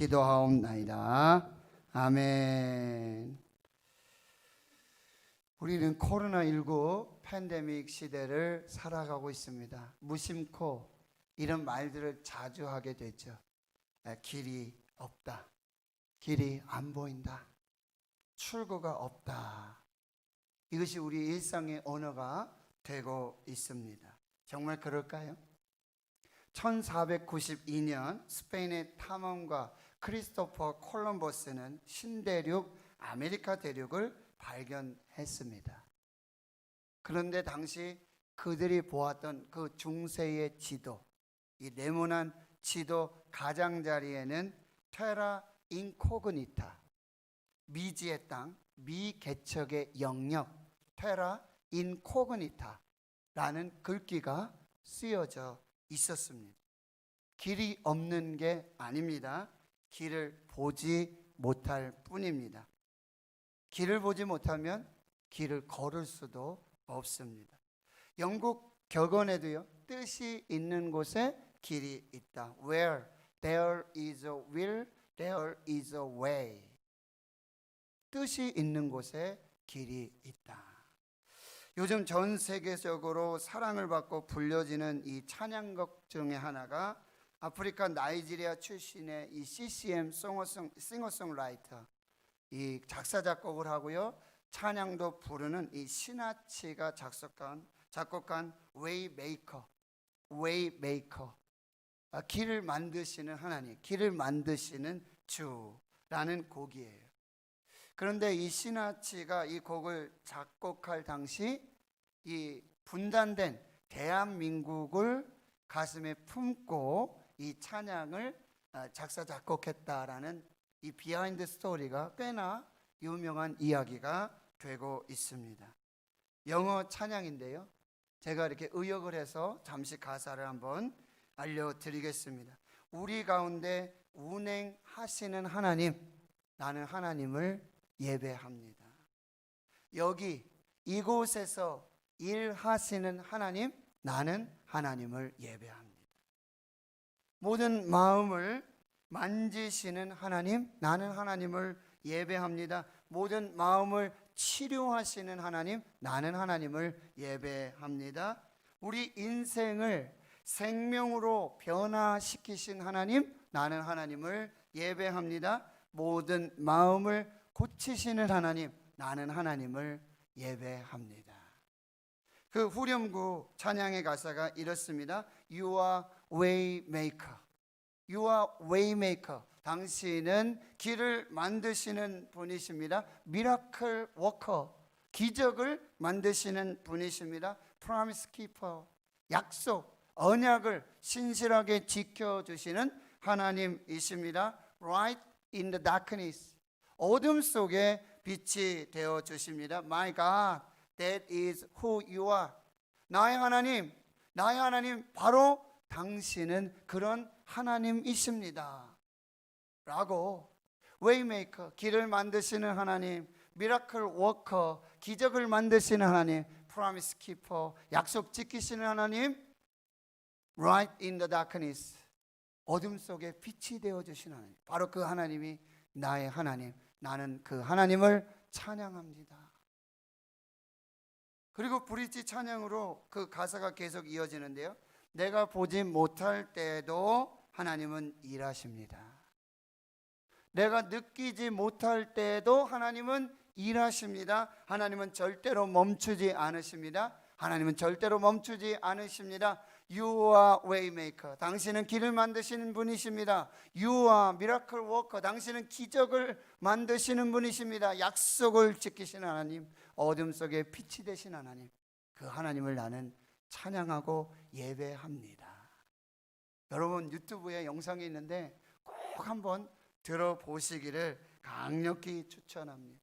기도하옵나이다. 아멘. 우리는 코로나19 팬데믹 시대를 살아가고 있습니다. 무심코 이런 말들을 자주 하게 되죠. 길이 없다. 길이 안 보인다. 출구가 없다. 이것이 우리 일상의 언어가 되고 있습니다. 정말 그럴까요? 1492년 스페인의 탐험가 크리스토퍼 콜럼버스는 신대륙 아메리카 대륙을 발견했습니다. 그런데 당시 그들이 보았던 그 중세의 지도, 이 네모난 지도 가장자리에는 테라 인코그니타, 미지의 땅, 미개척의 영역, 테라 인코그니타라는 글귀가 쓰여져 있었습니다. 길이 없는 게 아닙니다. 길을 보지 못할 뿐입니다. 길을 보지 못하면 길을 걸을 수도 없습니다. 영국 격언에도요, 뜻이 있는 곳에 길이 있다. Where there is a will, there is a way. 뜻이 있는 곳에 길이 있다. 요즘 전 세계적으로 사랑을 받고 불려지는 이 찬양곡 중에 하나가 아프리카 나이지리아 출신의 이 CCM 싱어송라이터, 이 작사 작곡을 하고요 찬양도 부르는 이 시나치가 작곡한 웨이메이커, 길을 만드시는 하나님, 길을 만드시는 주라는 곡이에요. 그런데 이 시나치가 이 곡을 작곡할 당시 이 분단된 대한민국을 가슴에 품고 이 찬양을 작사 작곡했다라는 이 비하인드 스토리가 꽤나 유명한 이야기가 되고 있습니다. 영어 찬양인데요, 제가 이렇게 의역을 해서 잠시 가사를 한번 알려드리겠습니다. 우리 가운데 운행하시는 하나님, 나는 하나님을 예배합니다. 여기 이곳에서 일하시는 하나님, 나는 하나님을 예배합니다. 모든 마음을 만지시는 하나님, 나는 하나님을 예배합니다. 모든 마음을 치료하시는 하나님, 나는 하나님을 예배합니다. 우리 인생을 생명으로 변화시키신 하나님, 나는 하나님을 예배합니다. 모든 마음을 고치시는 하나님, 나는 하나님을 예배합니다. 그 후렴구 찬양의 가사가 이렇습니다. You are way maker. You are way maker. 당신은 길을 만드시는 분이십니다. Miracle worker. 기적을 만드시는 분이십니다. Promise keeper. 약속, 언약을 신실하게 지켜주시는 하나님이십니다. Light in the darkness. 어둠 속에 빛이 되어 주십니다. My God, that is who you are. 나의 하나님, 바로 당신은 그런 하나님이십니다. 라고 Waymaker, 길을 만드시는 하나님, Miracle Worker, 기적을 만드시는 하나님, Promise Keeper, 약속 지키시는 하나님, Light in the darkness, 어둠 속에 빛이 되어 주시는 하나님, 바로 그 하나님이 나의 하나님, 나는 그 하나님을 찬양합니다. 그리고 브릿지 찬양으로 그 가사가 계속 이어지는데요, 내가 보지 못할 때에도 하나님은 일하십니다. 내가 느끼지 못할 때에도 하나님은 일하십니다. 하나님은 절대로 멈추지 않으십니다. 하나님은 절대로 멈추지 않으십니다. You are waymaker. 당신은 길을 만드시는 분이십니다. You are miracle worker. 당신은 기적을 만드시는 분이십니다. 약속을 지키시는 하나님, 어둠 속에 빛이 되신 하나님, 그 하나님을 나는 찬양하고 예배합니다. 여러분, 유튜브에 영상이 있는데 꼭 한번 들어보시기를 강력히 추천합니다.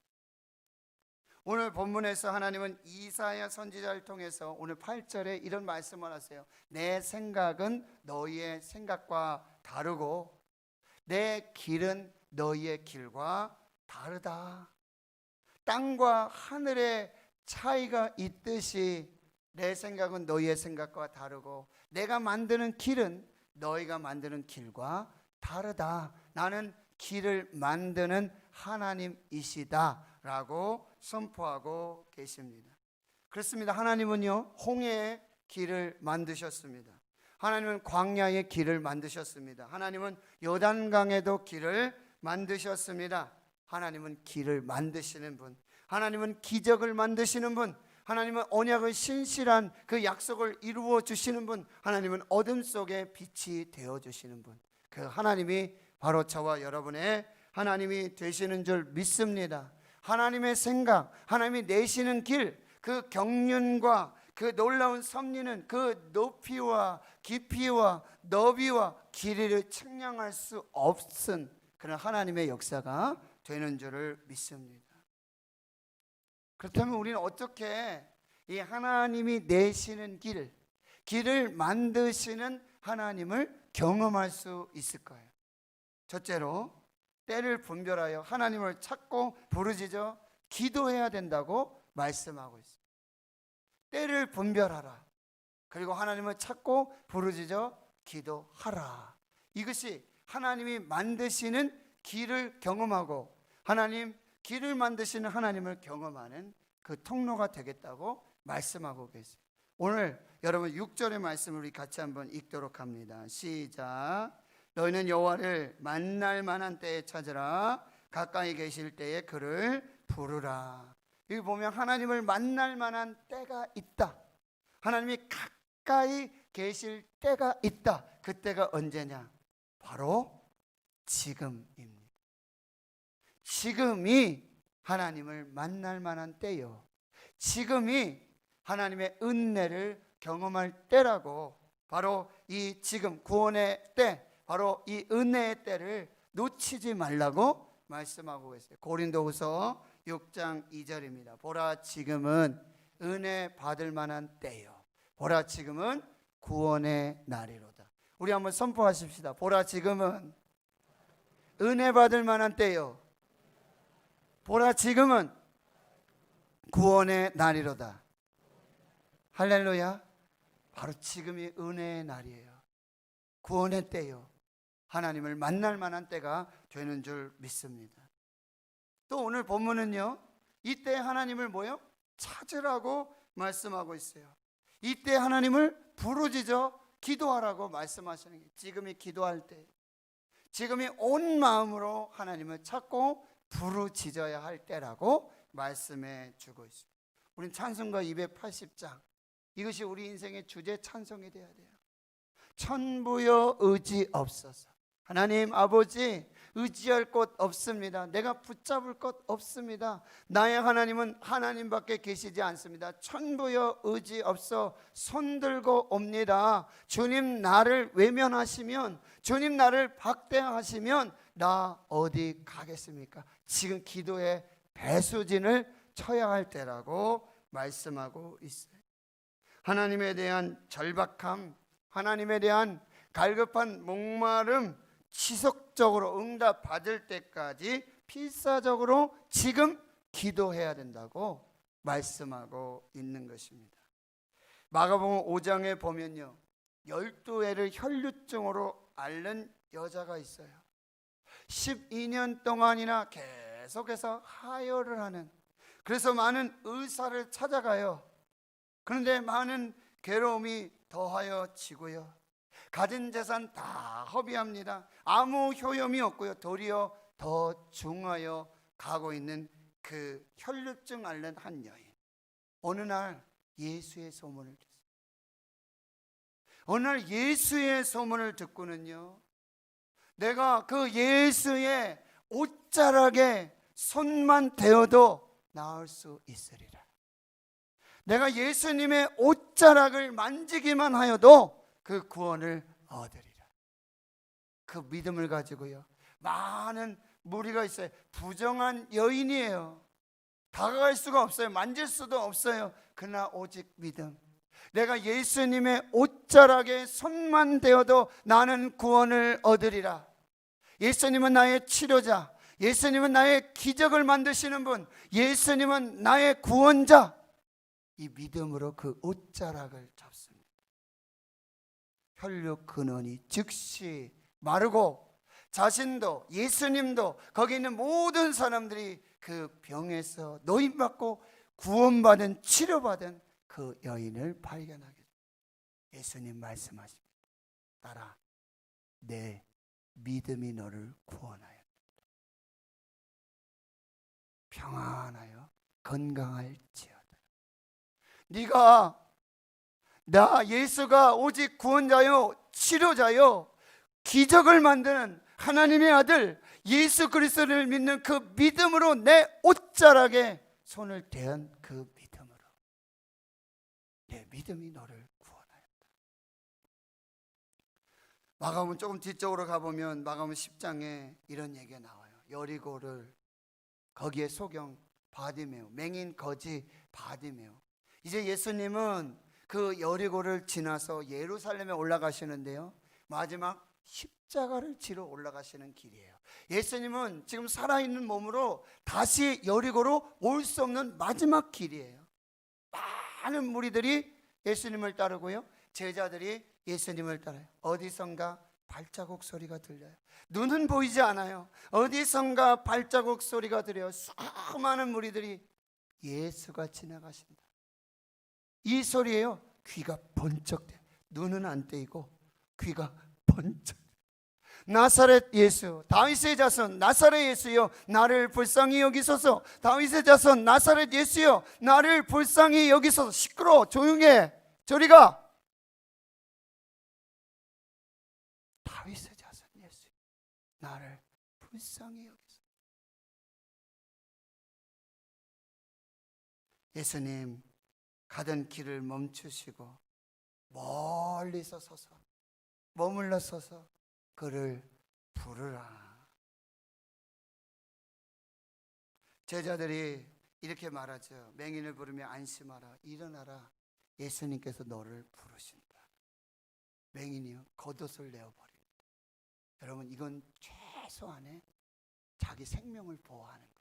오늘 본문에서 하나님은 이사야 선지자를 통해서 오늘 8절에 이런 말씀을 하세요. 내 생각은 너희의 생각과 다르고 내 길은 너희의 길과 다르다. 땅과 하늘의 차이가 있듯이 내 생각은 너희의 생각과 다르고 내가 만드는 길은 너희가 만드는 길과 다르다. 나는 길을 만드는 하나님이시다라고 선포하고 계십니다. 그렇습니다. 하나님은요, 홍해의 길을 만드셨습니다. 하나님은 광야의 길을 만드셨습니다. 하나님은 요단강에도 길을 만드셨습니다. 하나님은 길을 만드시는 분, 하나님은 기적을 만드시는 분, 하나님은 언약의 신실한 그 약속을 이루어 주시는 분, 하나님은 어둠 속에 빛이 되어 주시는 분, 그 하나님이 바로 저와 여러분의 하나님이 되시는 줄 믿습니다. 하나님의 생각, 하나님이 내시는 길, 그 경륜과 그 놀라운 섭리는 그 높이와 깊이와 너비와 길이를 측량할 수 없은 그런 하나님의 역사가 되는 줄을 믿습니다. 그렇다면 우리는 어떻게 이 하나님이 내시는 길을 만드시는 하나님을 경험할 수 있을까요? 첫째로 때를 분별하여 하나님을 찾고 부르짖어 기도해야 된다고 말씀하고 있습니다. 때를 분별하라. 그리고 하나님을 찾고 부르짖어 기도하라. 이것이 하나님이 만드시는 길을 경험하고 하나님 길을 만드시는 하나님을 경험하는 그 통로가 되겠다고 말씀하고 계세요. 오늘 여러분 6절의 말씀을 우리 같이 한번 읽도록 합니다. 시작. 너희는 여호와를 만날 만한 때에 찾으라. 가까이 계실 때에 그를 부르라. 여기 보면 하나님을 만날 만한 때가 있다. 하나님이 가까이 계실 때가 있다. 그때가 언제냐? 바로 지금입니다. 지금이 하나님을 만날 만한 때요, 지금이 하나님의 은혜를 경험할 때라고, 바로 이 지금 구원의 때, 바로 이 은혜의 때를 놓치지 말라고 말씀하고 계세요. 고린도후서 6장 2절입니다. 보라 지금은 은혜 받을 만한 때요, 보라 지금은 구원의 날이로다. 우리 한번 선포하십시다. 보라 지금은 은혜 받을 만한 때요, 보라 지금은 구원의 날이로다. 할렐루야. 바로 지금이 은혜의 날이에요. 구원의 때요, 하나님을 만날 만한 때가 되는 줄 믿습니다. 또 오늘 본문은요, 이때 하나님을 뭐요? 찾으라고 말씀하고 있어요. 이때 하나님을 부르짖어 기도하라고 말씀하시는 게, 지금이 기도할 때, 지금이 온 마음으로 하나님을 찾고 부르짖어야 할 때라고 말씀해 주고 있습니다. 우린 찬송가 280장, 이것이 우리 인생의 주제 찬송이 되어야 돼요. 천부여 의지없소서. 하나님 아버지, 의지할 곳 없습니다. 내가 붙잡을 것 없습니다. 나의 하나님은 하나님밖에 계시지 않습니다. 천부여 의지없어 손들고 옵니다. 주님 나를 외면하시면, 주님 나를 박대하시면 나 어디 가겠습니까? 지금 기도의 배수진을 쳐야 할 때라고 말씀하고 있어요. 하나님에 대한 절박함, 하나님에 대한 갈급한 목마름, 지속적으로 응답받을 때까지 필사적으로 지금 기도해야 된다고 말씀하고 있는 것입니다. 마가복음 5장에 보면요, 12애를 혈류증으로 앓는 여자가 있어요. 12년 동안이나 계속해서 하혈을 하는, 그래서 많은 의사를 찾아가요. 그런데 많은 괴로움이 더하여 지고요, 가진 재산 다 허비합니다. 아무 효험이 없고요, 도리어 더 중하여 가고 있는 그 혈류증 앓는 한 여인. 어느 날 예수의 소문을 듣습니다. 어느 날 예수의 소문을 듣고는요, 내가 그 예수의 옷자락에 손만 대어도 나을 수 있으리라. 내가 예수님의 옷자락을 만지기만 하여도 그 구원을 얻으리라. 그 믿음을 가지고요, 많은 무리가 있어요. 부정한 여인이에요. 다가갈 수가 없어요. 만질 수도 없어요. 그러나 오직 믿음. 내가 예수님의 옷자락에 손만 대어도 나는 구원을 얻으리라. 예수님은 나의 치료자, 예수님은 나의 기적을 만드시는 분, 예수님은 나의 구원자. 이 믿음으로 그 옷자락을 잡습니다. 혈류 근원이 즉시 마르고 자신도 예수님도 거기 있는 모든 사람들이 그 병에서 노임받고 구원받은 치료받은 그 여인을 발견하게 됩니다. 예수님 말씀하십니다. 딸아, 내 믿음이 너를 구원하였다. 평안하여 건강할지어다. 네가 나 예수가 오직 구원자요 치료자요 기적을 만드는 하나님의 아들 예수 그리스도를 믿는 그 믿음으로 내 옷자락에 손을 대한 그 믿음으로 내 믿음이 너를 구원하였다. 마가복음 조금 뒤쪽으로 가보면 마가복음 10장에 이런 얘기가 나와요. 여리고를 거기에 소경 바디메오, 맹인 거지 바디메오. 이제 예수님은 그 여리고를 지나서 예루살렘에 올라가시는데요, 마지막 십자가를 지러 올라가시는 길이에요. 예수님은 지금 살아있는 몸으로 다시 여리고로 올 수 없는 마지막 길이에요. 많은 무리들이 예수님을 따르고요, 제자들이 예수님을 따라요. 어디선가 발자국 소리가 들려요. 눈은 보이지 않아요. 어디선가 발자국 소리가 들려요. 수많은 무리들이 예수가 지나가신다, 이 소리예요. 귀가 번쩍 돼. 눈은 안 떼이고 귀가 번쩍. 나사렛 예수, 다윗의 자손 나사렛 예수여, 나를 불쌍히 여기소서. 다윗의 자손 나사렛 예수여, 나를 불쌍히 여기소서. 시끄러워, 조용해, 저리 가. 다윗의 자손 예수, 나를 불쌍히 여기소서. 예수님 가던 길을 멈추시고 멀리서 서서 머물러 서서 그를 부르라. 제자들이 이렇게 말하죠. 맹인을 부르며 안심하라, 일어나라, 예수님께서 너를 부르신다. 맹인이요 겉옷을 내어버립니다. 여러분, 이건 최소한의 자기 생명을 보호하는 거예요.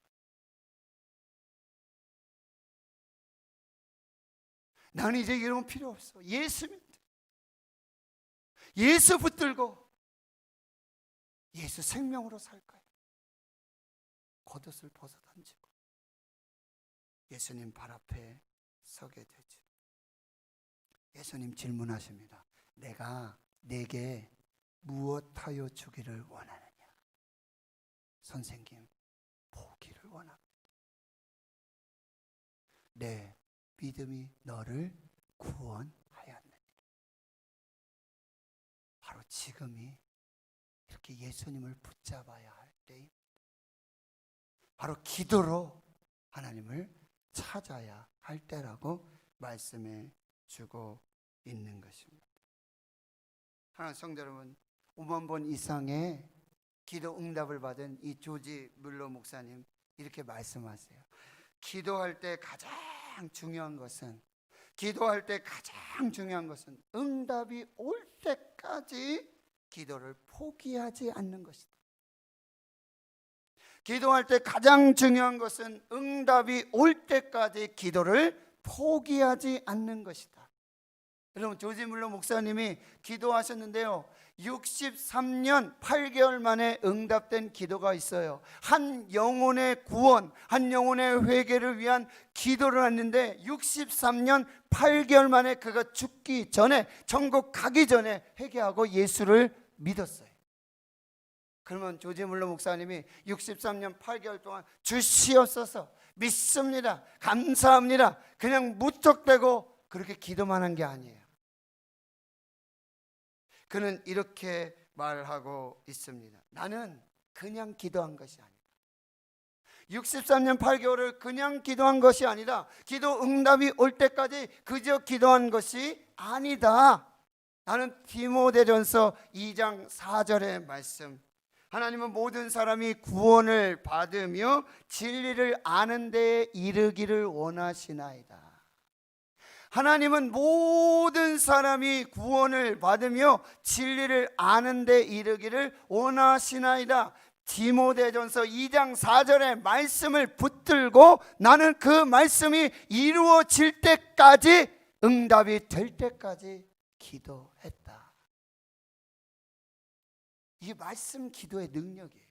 나는 이제 이런 건 필요 없어. 예수 믿 예수 붙들고 예수 생명으로 살 거야. 겉옷을 벗어 던지고 예수님 발 앞에 서게 되죠. 예수님 질문하십니다. 내가 내게 무엇하여 주기를 원하느냐? 선생님, 보기를 원합니다. 내 믿음이 너를 구원하였느니라. 바로 지금이 이렇게 예수님을 붙잡아야 할 때입니다. 바로 기도로 하나님을 찾아야 할 때라고 말씀해 주고 있는 것입니다. 하나님 성도 여러분, 5만 번 이상의 기도 응답을 받은 이 조지 물러 목사님 이렇게 말씀하세요. 기도할 때 가장 중요한 것은 응답이 올 때까지 기도를 포기하지 않는 것이다. 기도할 때 가장 중요한 것은 응답이 올 때까지 기도를 포기하지 않는 것이다. 여러분, 조지 물러 목사님이 기도하셨는데요, 63년 8개월 만에 응답된 기도가 있어요. 한 영혼의 구원, 한 영혼의 회개를 위한 기도를 했는데 63년 8개월 만에 그가 죽기 전에, 천국 가기 전에 회개하고 예수를 믿었어요. 그러면 조지 물러 목사님이 63년 8개월 동안 주시옵소서, 믿습니다, 감사합니다, 그냥 무턱대고 그렇게 기도만 한 게 아니에요. 그는 이렇게 말하고 있습니다. 나는 그냥 기도한 것이 아니다. 63년 8개월을 그냥 기도한 것이 아니라 기도 응답이 올 때까지 그저 기도한 것이 아니다. 나는 디모데전서 2장 4절의 말씀, 하나님은 모든 사람이 구원을 받으며 진리를 아는 데에 이르기를 원하시나이다. 하나님은 모든 사람이 구원을 받으며 진리를 아는 데 이르기를 원하시나이다. 디모데전서 2장 4절의 말씀을 붙들고 나는 그 말씀이 이루어질 때까지, 응답이 될 때까지 기도했다. 이게 말씀 기도의 능력이에요.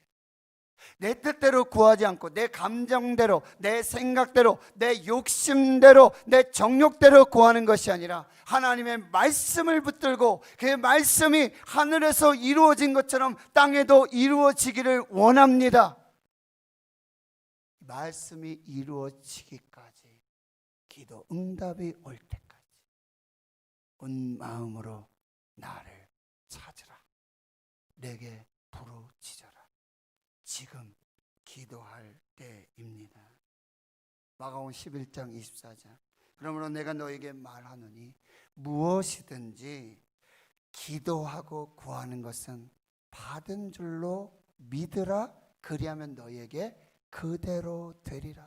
내 뜻대로 구하지 않고 내 감정대로, 내 생각대로, 내 욕심대로, 내 정욕대로 구하는 것이 아니라 하나님의 말씀을 붙들고 그 말씀이 하늘에서 이루어진 것처럼 땅에도 이루어지기를 원합니다. 말씀이 이루어지기까지, 기도 응답이 올 때까지 온 마음으로 나를 찾으라. 내게 부르짖어라. 지금 기도할 때입니다. 마가복음 11장 24절. 그러므로 내가 너에게 말하노니 무엇이든지 기도하고 구하는 것은 받은 줄로 믿으라. 그리하면 너에게 그대로 되리라.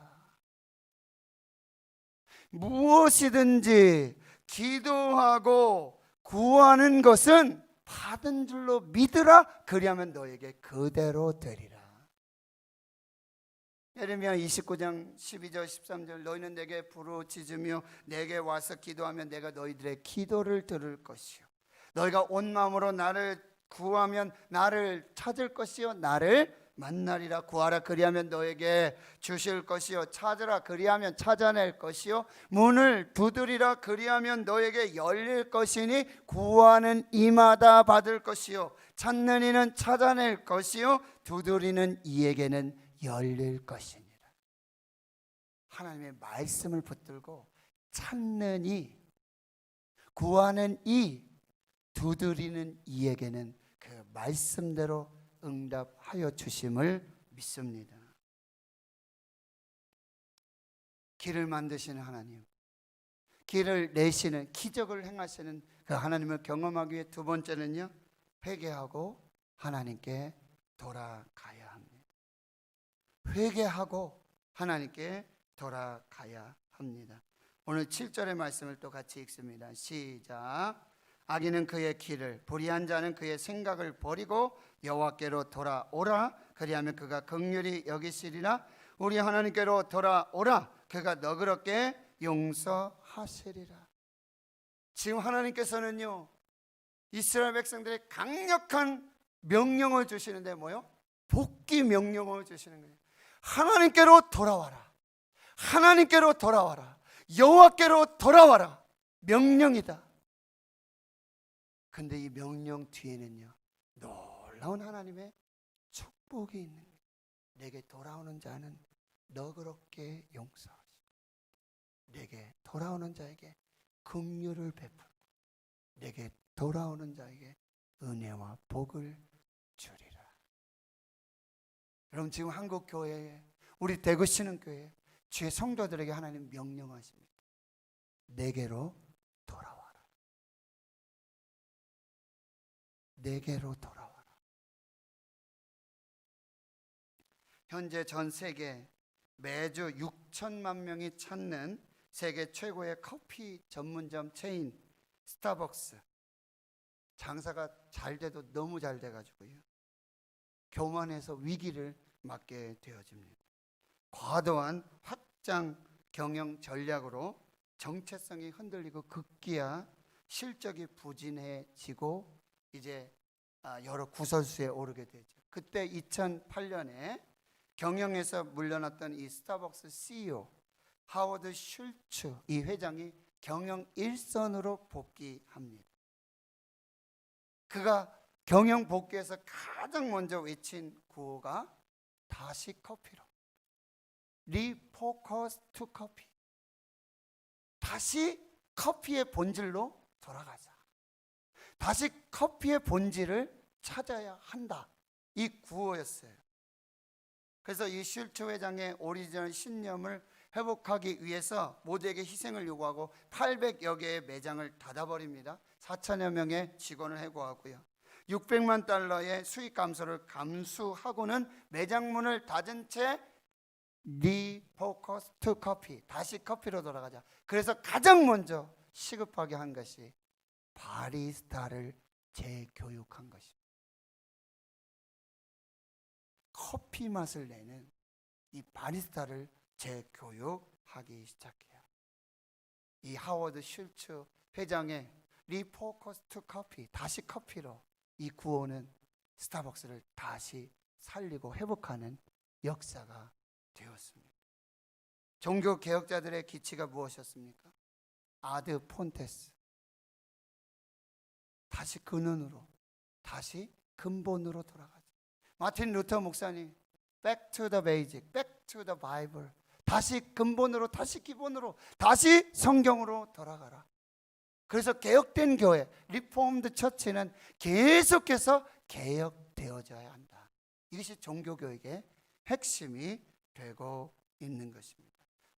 무엇이든지 기도하고 구하는 것은 받은 줄로 믿으라. 그리하면 너에게 그대로 되리라. 예레미야 29장 12절 13절. 너희는 내게 부르짖으며 내게 와서 기도하면 내가 너희들의 기도를 들을 것이요 너희가 온 마음으로 나를 구하면 나를 찾을 것이요 나를 만나리라. 구하라 그리하면 너에게 주실 것이요 찾으라 그리하면 찾아낼 것이요 문을 두드리라 그리하면 너에게 열릴 것이니 구하는 이마다 받을 것이요 찾는 이는 찾아낼 것이요 두드리는 이에게는 열릴 것이니라. 하나님의 말씀을 붙들고 찾는 이, 구하는 이, 두드리는 이에게는 그 말씀대로 응답하여 주심을 믿습니다. 길을 만드시는 하나님, 길을 내시는, 기적을 행하시는 그 하나님을 경험하기 위해 두 번째는요, 회개하고 하나님께 돌아가야 합니다. 회개하고 하나님께 돌아가야 합니다. 오늘 7절의 말씀을 또 같이 읽습니다. 시작. 악인은 그의 길을, 불의한 자는 그의 생각을 버리고 여호와께로 돌아오라. 그리하면 그가 긍휼히 여기시리라. 우리 하나님께로 돌아오라. 그가 너그럽게 용서하시리라. 지금 하나님께서는요, 이스라엘 백성들의 강력한 명령을 주시는데 뭐요? 복귀 명령을 주시는 거예요. 하나님께로 돌아와라. 하나님께로 돌아와라. 여호와께로 돌아와라. 명령이다. 근데 이 명령 뒤에는요, 놀라운 하나님의 축복이 있는 거예요. 내게 돌아오는 자는 너그럽게 용서하시고 내게 돌아오는 자에게 긍휼을 베풀고 내게 돌아오는 자에게 은혜와 복을 주리라. 여러분, 지금 한국 교회에, 우리 대구 신흥교회 주의 성도들에게 하나님 명령하십니다. 내게로 돌아와라. 내게로 돌아와라. 현재 전 세계 매주 6천만 명이 찾는 세계 최고의 커피 전문점 체인 스타벅스, 장사가 잘 돼도 너무 잘 돼가지고요, 교만해서 위기를 맞게 되어집니다. 과도한 확장 경영 전략으로 정체성이 흔들리고 급기야 실적이 부진해지고 이제 여러 구설수에 오르게 되죠. 그때 2008년에 경영에서 물러났던 이 스타벅스 CEO 하워드 슐츠 이 회장이 경영 일선으로 복귀합니다. 그가 경영 복귀에서 가장 먼저 외친 구호가 다시 커피로, 리포커스 투 커피, 다시 커피의 본질로 돌아가자, 다시 커피의 본질을 찾아야 한다, 이 구호였어요. 그래서 이 슐츠 회장의 오리지널 신념을 회복하기 위해서 모두에게 희생을 요구하고 800여 개의 매장을 닫아버립니다. 4천여 명의 직원을 해고하고요, 600만 달러의 수익 감소를 감수하고는 매장 문을 닫은 채 리포커스 투 커피, 다시 커피로 돌아가자. 그래서 가장 먼저 시급하게 한 것이 바리스타를 재교육한 것입니다. 커피 맛을 내는 이 바리스타를 재교육하기 시작해요. 이 하워드 슐츠 회장의 리포커스 투 커피, 다시 커피로, 이 구호는 스타벅스를 다시 살리고 회복하는 역사가 되었습니다. 종교 개혁자들의 기치가 무엇이었습니까? 아드 폰테스, 다시 근원으로, 다시 근본으로 돌아가자. 마틴 루터 목사님, Back to the basic, Back to the Bible, 다시 근본으로, 다시 기본으로, 다시 성경으로 돌아가라. 그래서 개혁된 교회, 리폼드 처치는 계속해서 개혁되어져야 한다. 이것이 종교교육의 핵심이 되고 있는 것입니다.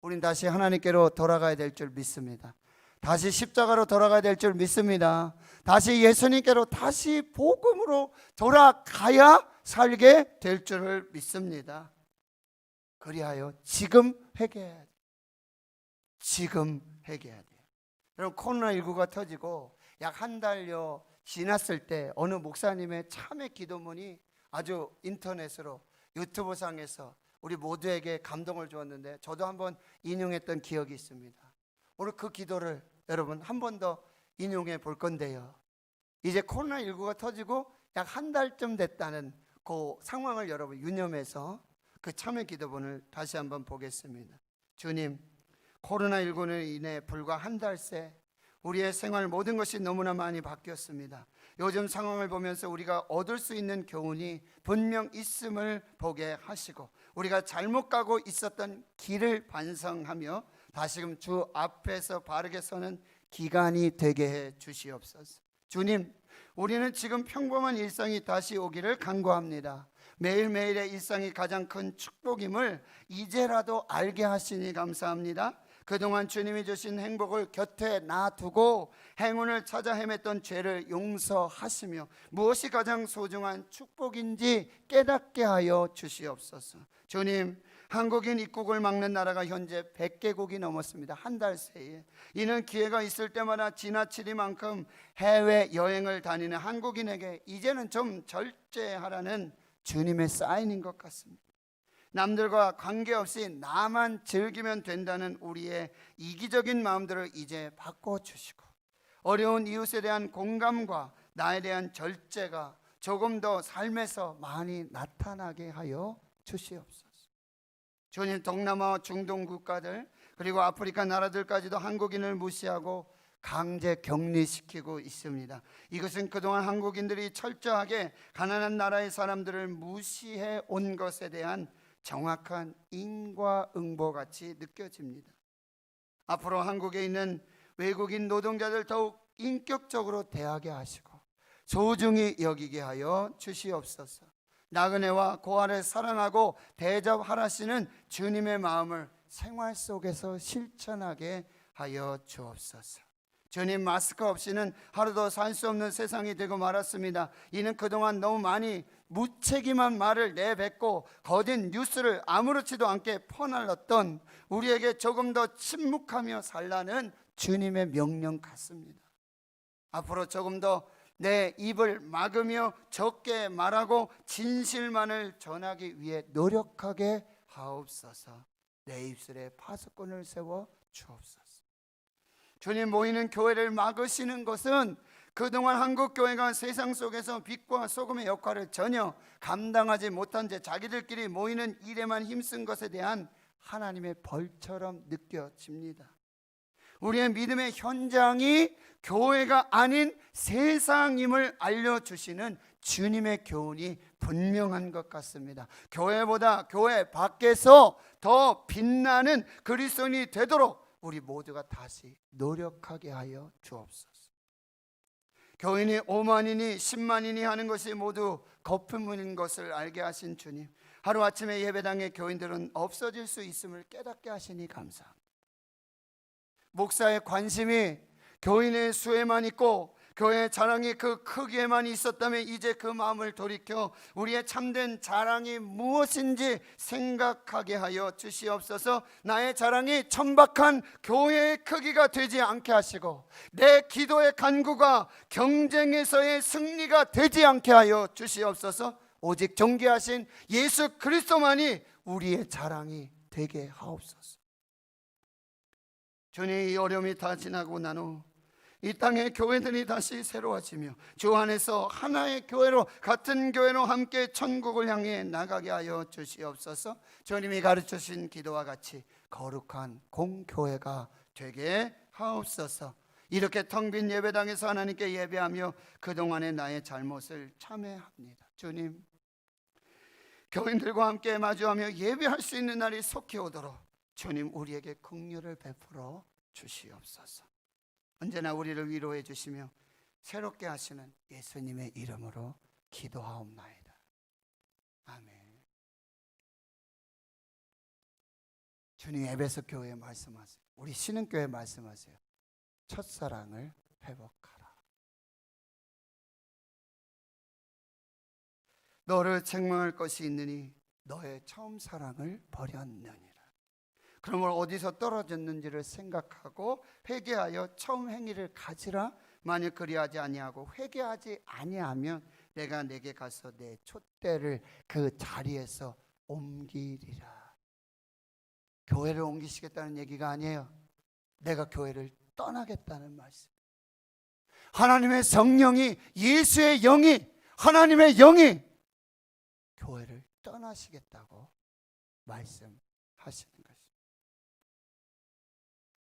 우린 다시 하나님께로 돌아가야 될 줄 믿습니다. 다시 십자가로 돌아가야 될 줄 믿습니다. 다시 예수님께로, 다시 복음으로 돌아가야 살게 될 줄을 믿습니다. 그리하여 지금 회개해야 돼요. 지금 회개해야 돼요. 여러분, 코로나19가 터지고 약 한 달여 지났을 때 어느 목사님의 참회 기도문이 아주 인터넷으로, 유튜브상에서 우리 모두에게 감동을 주었는데 저도 한번 인용했던 기억이 있습니다. 오늘 그 기도를 여러분 한 번 더 인용해 볼 건데요, 이제 코로나19가 터지고 약 한 달쯤 됐다는 그 상황을 여러분 유념해서 그 참회 기도문을 다시 한번 보겠습니다. 주님, 코로나19로 인해 불과 한 달 새 우리의 생활 모든 것이 너무나 많이 바뀌었습니다. 요즘 상황을 보면서 우리가 얻을 수 있는 교훈이 분명 있음을 보게 하시고, 우리가 잘못 가고 있었던 길을 반성하며 다시금 주 앞에서 바르게 서는 기간이 되게 해 주시옵소서. 주님, 우리는 지금 평범한 일상이 다시 오기를 간구합니다. 매일매일의 일상이 가장 큰 축복임을 이제라도 알게 하시니 감사합니다. 그동안 주님이 주신 행복을 곁에 놔두고 행운을 찾아 헤맸던 죄를 용서하시며 무엇이 가장 소중한 축복인지 깨닫게 하여 주시옵소서. 주님, 한국인 입국을 막는 나라가 현재 100개국이 넘었습니다. 한 달 새에. 이는 기회가 있을 때마다 지나치리만큼 해외여행을 다니는 한국인에게 이제는 좀 절제하라는 주님의 사인인 것 같습니다. 남들과 관계없이 나만 즐기면 된다는 우리의 이기적인 마음들을 이제 바꿔주시고, 어려운 이웃에 대한 공감과 나에 대한 절제가 조금 더 삶에서 많이 나타나게 하여 주시옵소서. 주님, 동남아와 중동 국가들 그리고 아프리카 나라들까지도 한국인을 무시하고 강제 격리시키고 있습니다. 이것은 그동안 한국인들이 철저하게 가난한 나라의 사람들을 무시해 온 것에 대한 정확한 인과응보같이 느껴집니다. 앞으로 한국에 있는 외국인 노동자들 더욱 인격적으로 대하게 하시고 소중히 여기게 하여 주시옵소서. 나그네와 고아를 사랑하고 대접하라시는 주님의 마음을 생활 속에서 실천하게 하여 주옵소서. 주님, 마스크 없이는 하루도 살 수 없는 세상이 되고 말았습니다. 이는 그동안 너무 많이 무책임한 말을 내뱉고 거짓 뉴스를 아무렇지도 않게 퍼날랐던 우리에게 조금 더 침묵하며 살라는 주님의 명령 같습니다. 앞으로 조금 더 내 입을 막으며 적게 말하고 진실만을 전하기 위해 노력하게 하옵소서. 내 입술에 파수꾼을 세워 주옵소서. 주님, 모이는 교회를 막으시는 것은 그동안 한국 교회가 세상 속에서 빛과 소금의 역할을 전혀 감당하지 못한 채 자기들끼리 모이는 일에만 힘쓴 것에 대한 하나님의 벌처럼 느껴집니다. 우리의 믿음의 현장이 교회가 아닌 세상임을 알려주시는 주님의 교훈이 분명한 것 같습니다. 교회보다 교회 밖에서 더 빛나는 그리스도인이 되도록 우리 모두가 다시 노력하게 하여 주옵소서. 교인이 5만이니 10만이니 하는 것이 모두 거품인 것을 알게 하신 주님, 하루아침에 예배당의 교인들은 없어질 수 있음을 깨닫게 하시니 감사합니다. 목사의 관심이 교인의 수에만 있고 교회의 자랑이 그 크기에만 있었다면 이제 그 마음을 돌이켜 우리의 참된 자랑이 무엇인지 생각하게 하여 주시옵소서. 나의 자랑이 천박한 교회의 크기가 되지 않게 하시고 내 기도의 간구가 경쟁에서의 승리가 되지 않게 하여 주시옵소서. 오직 존귀하신 예수 그리스도만이 우리의 자랑이 되게 하옵소서. 주님, 이 어려움이 다 지나고 난 후 이 땅의 교회들이 다시 새로워지며 주 안에서 하나의 교회로, 같은 교회로 함께 천국을 향해 나가게 하여 주시옵소서. 주님이 가르치신 기도와 같이 거룩한 공교회가 되게 하옵소서. 이렇게 텅 빈 예배당에서 하나님께 예배하며 그동안의 나의 잘못을 참회합니다. 주님, 교인들과 함께 마주하며 예배할 수 있는 날이 속히 오도록 주님 우리에게 긍휼을 베풀어 주시옵소서. 언제나 우리를 위로해 주시며 새롭게 하시는 예수님의 이름으로 기도하옵나이다. 아멘. 주님, 에베소 교회에 말씀하세요. 우리 신흥교회에 말씀하세요. 첫사랑을 회복하라. 너를 책망할 것이 있느니 너의 처음 사랑을 버렸느니라. 그러므로 어디서 떨어졌는지를 생각하고 회개하여 처음 행위를 가지라. 만일 그리하지 아니하고 회개하지 아니하면 내가 내게 가서 내 촛대를 그 자리에서 옮기리라. 교회를 옮기시겠다는 얘기가 아니에요. 내가 교회를 떠나겠다는 말씀. 하나님의 성령이, 예수의 영이, 하나님의 영이 교회를 떠나시겠다고 말씀하시는 것입니다.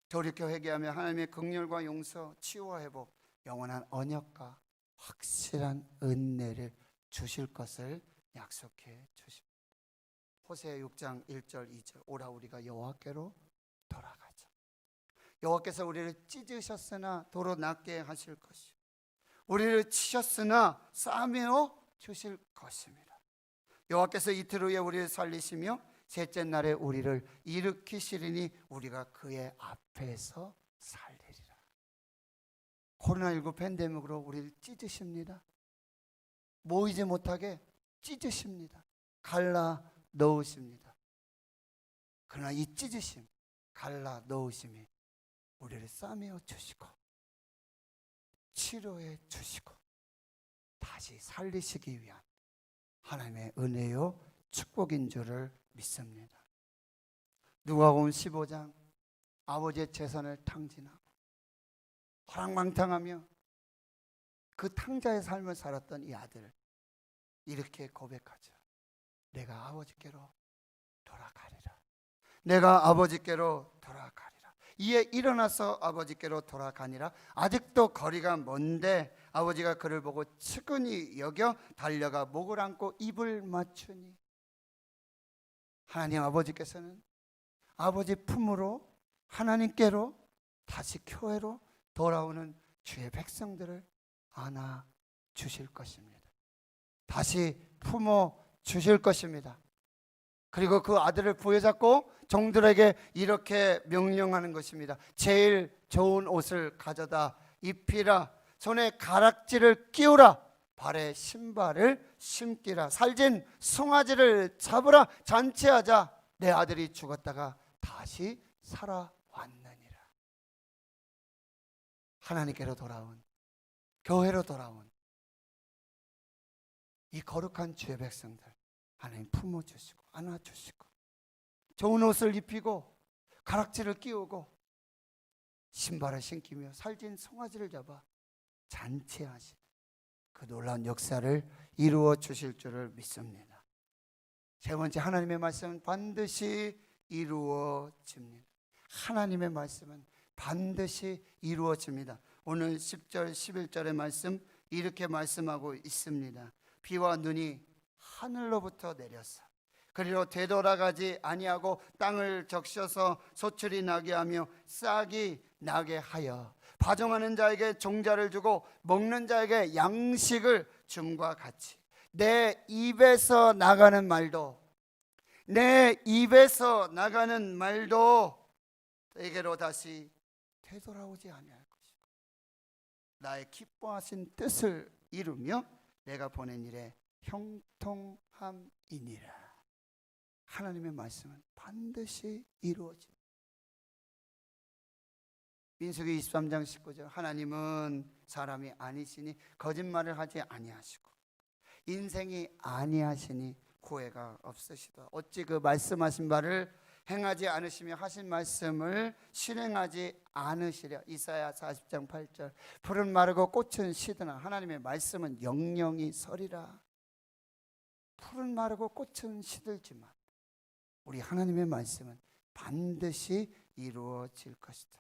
돌이켜 회개하며 하나님의 긍휼과 용서, 치유와 회복, 영원한 언약과 확실한 은혜를 주실 것을 약속해 주십니다. 호세아 6장 1절 2절 오라 우리가 여호와께로 돌아가자. 여호와께서 우리를 찢으셨으나 도로 낫게 하실 것이요 우리를 치셨으나 싸매어 주실 것입니다. 여호와께서 이틀 후에 우리를 살리시며 셋째 날에 우리를 일으키시리니 우리가 그의 앞에서 살리리라. 코로나19 팬데믹으로 우리를 찢으십니다. 모이지 못하게 찢으십니다. 갈라 넣으십니다. 그러나 이 찢으심, 갈라 넣으심이 우리를 싸매어 주시고 치료해 주시고 다시 살리시기 위한 하나님의 은혜요 축복인 줄을 믿습니다. 누가복음 15장 아버지의 재산을 탕진하고 호랑망탕하며 그 탕자의 삶을 살았던 이 아들 이렇게 고백하죠. 내가 아버지께로 돌아가리라. 내가 아버지께로 돌아가리라. 이에 일어나서 아버지께로 돌아가니라. 아직도 거리가 먼데 아버지가 그를 보고 측은히 여겨 달려가 목을 안고 입을 맞추니 하나님 아버지께서는 아버지 품으로 하나님께로 다시 교회로 돌아오는 주의 백성들을 안아 주실 것입니다. 다시 품어 주실 것입니다. 그리고 그 아들을 부여잡고 종들에게 이렇게 명령하는 것입니다. 제일 좋은 옷을 가져다 입히라. 손에 가락지를 끼우라. 발에 신발을 신기라. 살진 송아지를 잡으라. 잔치하자. 내 아들이 죽었다가 다시 살아왔느니라. 하나님께로 돌아온, 교회로 돌아온 이 거룩한 주의 백성들 하나님 품어주시고 안아주시고 좋은 옷을 입히고 가락지를 끼우고 신발을 신기며 살진 송아지를 잡아 잔치하시는 그 놀라운 역사를 이루어 주실 줄을 믿습니다. 세 번째, 하나님의 말씀은 반드시 이루어집니다. 하나님의 말씀은 반드시 이루어집니다. 오늘 10절 11절의 말씀 이렇게 말씀하고 있습니다. 비와 눈이 하늘로부터 내렸어 그리로 되돌아가지 아니하고 땅을 적셔서 소출이 나게 하며 싹이 나게 하여 파종하는 자에게 종자를 주고 먹는 자에게 양식을 줌과 같이 내 입에서 나가는 말도 내게로 다시 되돌아오지 아니할 것이고 나의 기뻐하신 뜻을 이루며 내가 보낸 일에 형통함이니라. 하나님의 말씀은 반드시 이루어집니다. 민수기 23장 19절 하나님은 사람이 아니시니 거짓말을 하지 아니하시고 인생이 아니하시니 후회가 없으시다. 어찌 그 말씀하신 바를 행하지 않으시며 하신 말씀을 실행하지 않으시려. 이사야 40장 8절. 풀은 마르고 꽃은 시드나 하나님의 말씀은 영영이 서리라. 풀은 마르고 꽃은 시들지만 우리 하나님의 말씀은 반드시 이루어질 것이다.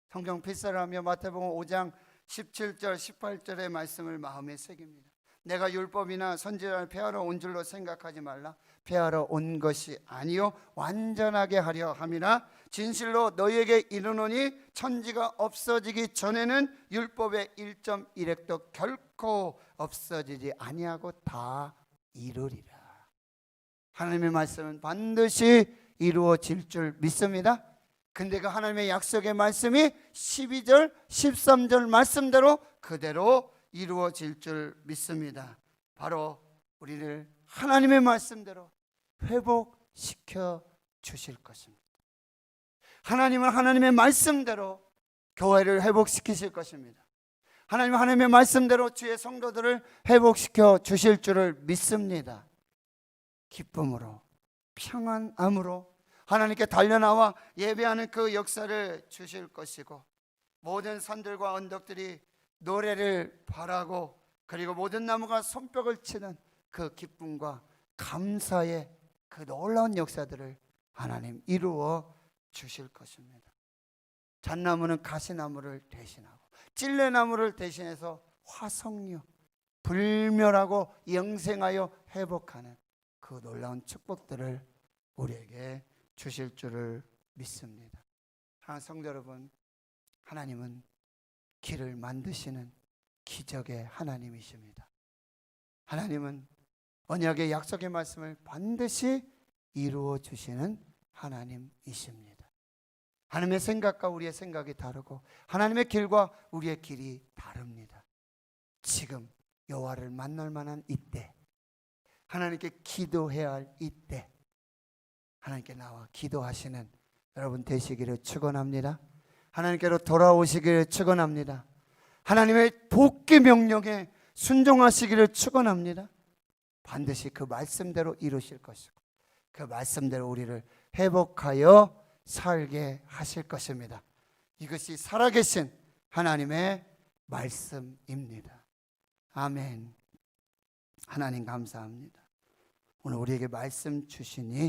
성경 필사하며 마태복음 5장 17절 18절의 말씀을 마음에 새깁니다. 내가 율법이나 선지자를 폐하러 온 줄로 생각하지 말라. 폐하러 온 것이 아니요 완전하게 하려 함이라. 진실로 너희에게 이르노니 천지가 없어지기 전에는 율법의 1.1획도 결코 없어지지 아니하고 다 이루리라. 하나님의 말씀은 반드시 이루어질 줄 믿습니다. 근데 그 하나님의 약속의 말씀이 12절 13절 말씀대로 그대로 이루어질 줄 믿습니다. 바로 우리를 하나님의 말씀대로 회복시켜 주실 것입니다. 하나님은 하나님의 말씀대로 교회를 회복시키실 것입니다. 하나님은 하나님의 말씀대로 주의 성도들을 회복시켜 주실 줄을 믿습니다. 기쁨으로 평안함으로 하나님께 달려나와 예배하는 그 역사를 주실 것이고, 모든 산들과 언덕들이 노래를 바라고, 그리고 모든 나무가 손뼉을 치는 그 기쁨과 감사의 그 놀라운 역사들을 하나님 이루어 주실 것입니다. 잣나무는 가시나무를 대신하고 찔레나무를 대신해서 화석류, 불멸하고 영생하여 회복하는 그 놀라운 축복들을 우리에게 주실 줄을 믿습니다. 사랑하는 성도 여러분, 하나님은 길을 만드시는 기적의 하나님이십니다. 하나님은 언약의 약속의 말씀을 반드시 이루어 주시는 하나님이십니다. 하나님의 생각과 우리의 생각이 다르고 하나님의 길과 우리의 길이 다릅니다. 지금 여호와를 만날 만한 이때, 하나님께 기도해야 할 이때, 하나님께 나와 기도하시는 여러분 되시기를 축원합니다. 하나님께로 돌아오시기를 축원합니다. 하나님의 복귀 명령에 순종하시기를 축원합니다. 반드시 그 말씀대로 이루실 것이고 그 말씀대로 우리를 회복하여 살게 하실 것입니다. 이것이 살아계신 하나님의 말씀입니다. 아멘. 하나님 감사합니다. 오늘 우리에게 말씀 주시니